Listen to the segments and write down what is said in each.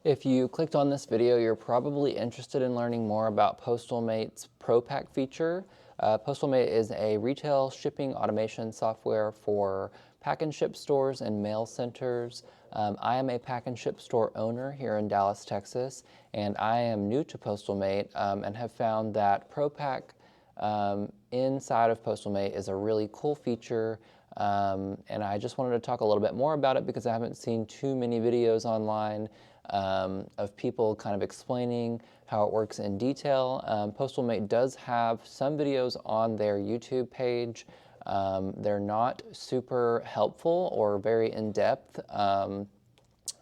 If you clicked on this video, you're probably interested in learning more about PostalMate's Pro Pack feature. PostalMate is a retail shipping automation software for pack and ship stores and mail centers. I am a pack and ship store owner here in Dallas, Texas, and I am new to PostalMate and have found that Pro Pack inside of PostalMate is a really cool feature. And I just wanted to talk a little bit more about it because I haven't seen too many videos online of people kind of explaining how it works in detail. PostalMate does have some videos on their YouTube page. They're not super helpful or very in-depth.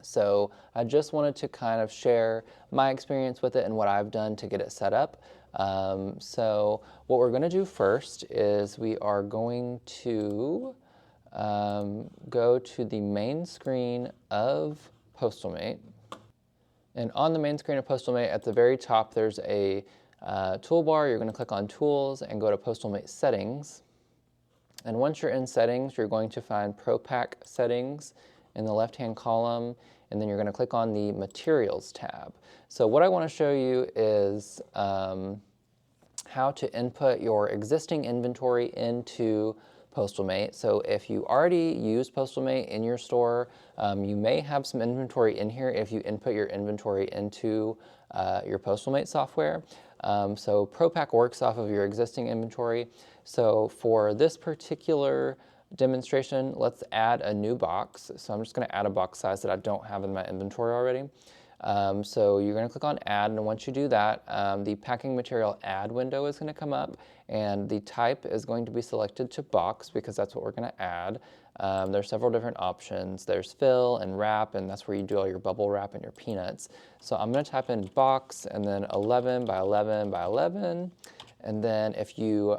So I just wanted to kind of share my experience with it and what I've done to get it set up. So what we're going to do first is we are going to go to the main screen of PostalMate. And on the main screen of PostalMate, at the very top, there's a toolbar. You're going to click on Tools and go to PostalMate Settings. And once you're in Settings, you're going to find ProPack Settings in the left-hand column, and then you're going to click on the Materials tab. So what I want to show you is how to input your existing inventory into PostalMate. So if you already use PostalMate in your store, you may have some inventory in here if you input your inventory into your PostalMate software. So ProPack works off of your existing inventory. So for this particular demonstration, let's add a new box. So I'm just going to add a box size that I don't have in my inventory already. So you're going to click on Add, and once you do that, the Packing Material Add window is going to come up, and the type is going to be selected to box because that's what we're going to add. There's several different options. There's fill and wrap, and that's where you do all your bubble wrap and your peanuts. So I'm going to type in box and then 11 by 11 by 11, and then if you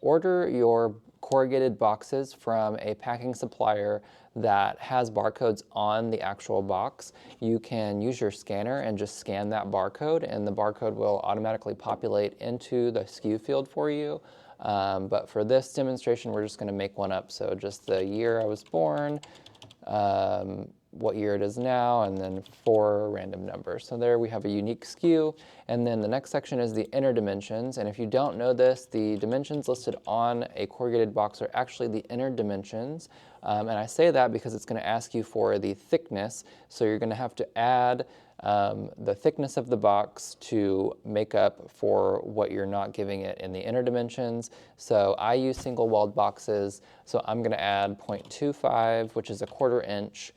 order your corrugated boxes from a packing supplier that has barcodes on the actual box, you can use your scanner and just scan that barcode, and the barcode will automatically populate into the SKU field for you. But for this demonstration, we're just going to make one up. So just the year I was born, what year it is now, and then 4 random numbers. So there we have a unique SKU. And then the next section is the inner dimensions. And if you don't know this, the dimensions listed on a corrugated box are actually the inner dimensions. And I say that because it's going to ask you for the thickness. So you're going to have to add the thickness of the box to make up for what you're not giving it in the inner dimensions. So I use single-walled boxes, so I'm going to add 0.25, which is a 1/4 inch,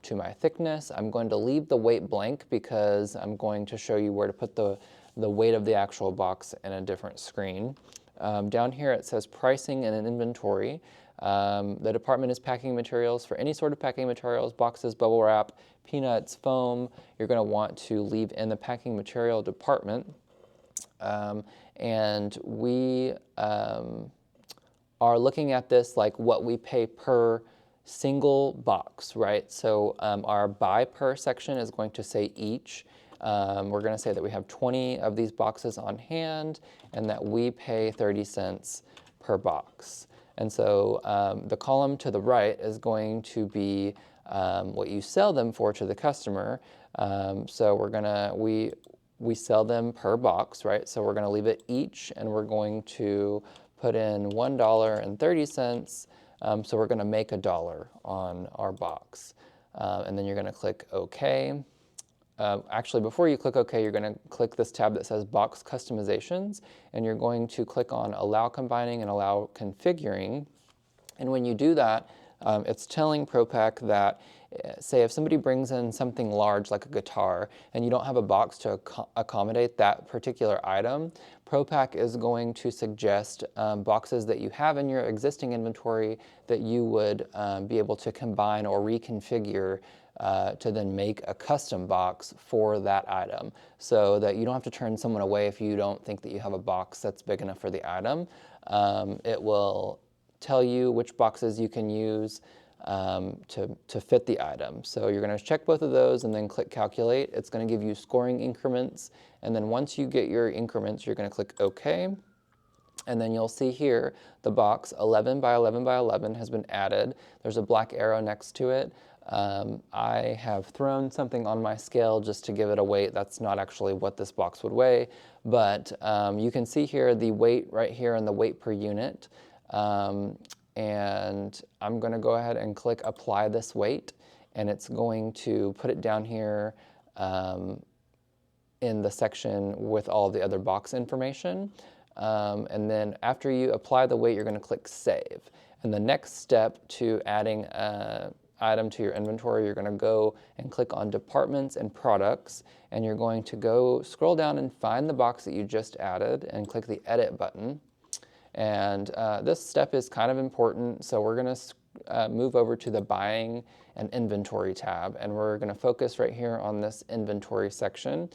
to my thickness. I'm going to leave the weight blank because I'm going to show you where to put the weight of the actual box in a different screen. Down here it says pricing and an inventory. The department is packing materials. For any sort of packing materials, boxes, bubble wrap, peanuts, foam, you're going to want to leave in the packing material department. And we are looking at this like what we pay per single box, right? So our buy per section is going to say each. We're going to say that we have 20 of these boxes on hand and that we pay 30 cents per box. And so the column to the right is going to be what you sell them for to the customer. So we're gonna, we sell them per box, right? So we're gonna leave it each, and we're going to put in $1.30. So we're gonna make $1 on our box. And then you're gonna click OK. Actually, before you click OK, you're going to click this tab that says Box Customizations, and you're going to click on Allow Combining and Allow Configuring. And when you do that, it's telling ProPack that, say, if somebody brings in something large like a guitar and you don't have a box to accommodate that particular item, ProPack is going to suggest boxes that you have in your existing inventory that you would be able to combine or reconfigure to then make a custom box for that item, so that you don't have to turn someone away if you don't think that you have a box that's big enough for the item. It will tell you which boxes you can use to fit the item. So you're going to check both of those and then click Calculate. It's going to give you scoring increments, and then once you get your increments, you're going to click OK. And then you'll see here the box 11 by 11 by 11 has been added. There's a black arrow next to it. I have thrown something on my scale just to give it a weight. That's not actually what this box would weigh, but you can see here the weight right here and the weight per unit. And I'm going to go ahead and click apply this weight, and it's going to put it down here in the section with all the other box information. And then after you apply the weight, you're going to click save. And the next step to adding an item to your inventory, you're going to go and click on departments and products, and you're going to go scroll down and find the box that you just added and click the edit button. And this step is kind of important, so we're going to move over to the buying and inventory tab, and we're going to focus right here on this inventory section.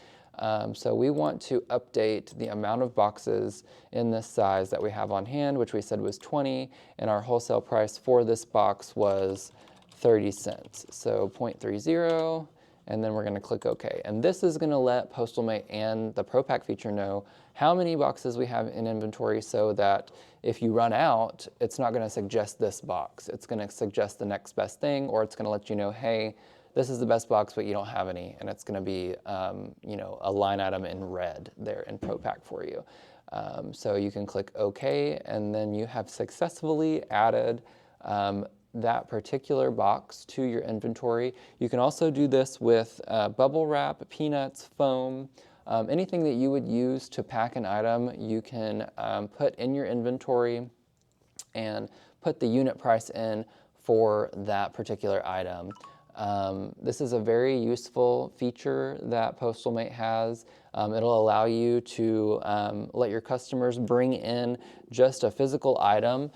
So we want to update the amount of boxes in this size that we have on hand, which we said was 20, and our wholesale price for this box was 30 cents. So 0.30, and then we're going to click OK. And this is going to let PostalMate and the ProPack feature know how many boxes we have in inventory, so that if you run out, it's not going to suggest this box. It's going to suggest the next best thing, or it's going to let you know, hey, this is the best box, but you don't have any, and it's going to be you know, a line item in red there in ProPack for you. So you can click OK, and then you have successfully added that particular box to your inventory. You can also do this with bubble wrap, peanuts, foam, anything that you would use to pack an item. You can put in your inventory and put the unit price in for that particular item. This is a very useful feature that PostalMate has. It'll allow you to let your customers bring in just a physical item.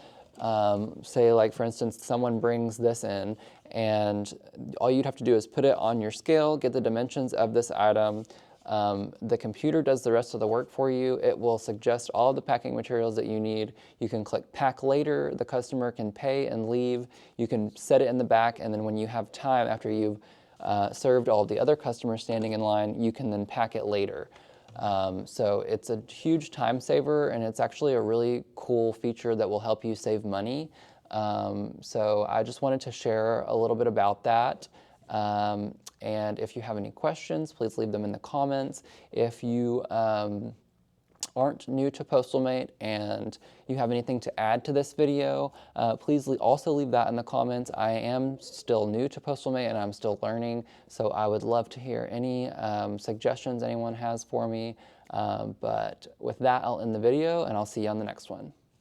Say, like, for instance, someone brings this in, and all you'd have to do is put it on your scale, get the dimensions of this item. The computer does the rest of the work for you. It will suggest all the packing materials that you need. You can click pack later. The customer can pay and leave. You can set it in the back, and then when you have time after you've served all the other customers standing in line, you can then pack it later. So it's a huge time saver, and it's actually a really cool feature that will help you save money. So I just wanted to share a little bit about that. And if you have any questions, please leave them in the comments. If you aren't new to PostalMate and you have anything to add to this video, please also leave that in the comments. I am still new to PostalMate and I'm still learning, so I would love to hear any suggestions anyone has for me. But with that, I'll end the video and I'll see you on the next one.